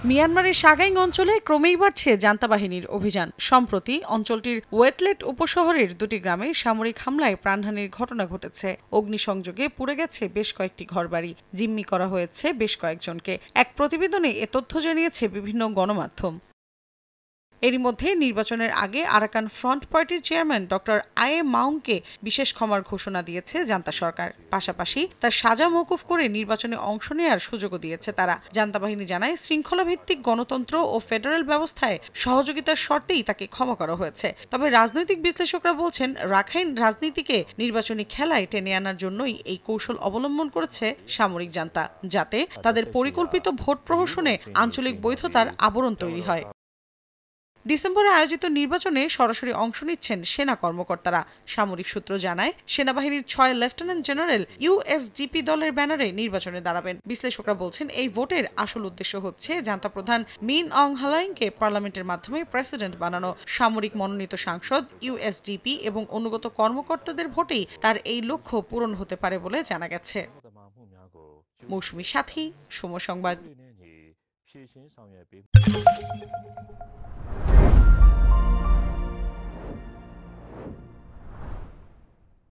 মিয়ানমারের সাগাইং অঞ্চলে ক্রমেই বাড়ছে জান্তা বাহিনীর অভিযান। সম্প্রতি অঞ্চলটির ওয়েটলেট উপশহরের দুটি গ্রামে সামরিক হামলায় প্রাণহানির ঘটনা ঘটেছে। অগ্নিসংযোগে পুড়ে গেছে বেশ কয়েকটি ঘরবাড়ি, জিম্মি করা হয়েছে বেশ কয়েকজনকে। এক প্রতিবেদনে এ তথ্য জানিয়েছে বিভিন্ন গণমাধ্যম। এরই মধ্যে নির্বাচনের আগে আরাকান ফ্রন্ট পার্টির চেয়ারম্যান ডক্টর আয়ে মাউংকে বিশেষ ক্ষমার ঘোষণা দিয়েছে জান্তা সরকার। পাশাপাশি তার সাজা মওকুফ করে নির্বাচনে অংশ নেওয়ার সুযোগও দিয়েছে তারা। জান্তা বাহিনী জানায়, শৃঙ্খলাভিত্তিক গণতন্ত্র ও ফেডারেল ব্যবস্থায় সহযোগিতার শর্তেই তাকে ক্ষমা করা হয়েছে। তবে রাজনৈতিক বিশ্লেষকরা বলছেন, রাখাইন রাজনীতিকে নির্বাচনী খেলায় টেনে আনার জন্যই এই কৌশল অবলম্বন করেছে সামরিক জান্তা, যাতে তাদের পরিকল্পিত ভোট প্রহসনে আঞ্চলিক বৈধতার আবরণ তৈরি হয়। ডিসেম্বরে আয়োজিত নির্বাচনে সরাসরি অংশ নিচ্ছেন সেনা কর্মকর্তারা। সামরিক সূত্র জানায়, সেনাবাহিনীর ৬ লেফটেন্যান্ট জেনারেল ইউএসডিপি দলের ব্যানারে নির্বাচনে দাঁড়াবেন। বিশ্লেষকরা বলছেন, এই ভোটের আসল উদ্দেশ্য হচ্ছে জান্তা প্রধান মিন অং হ্লাইংকে পার্লামেন্টের মাধ্যমে প্রেসিডেন্ট বানানো। সামরিক মনোনীত সাংসদ, ইউএসডিপি এবং অনুগত কর্মকর্তাদের ভোটেই তার এই লক্ষ্য পূরণ হতে পারে বলে জানা গেছে। মৌসুমী সাথী, সময় সংবাদ।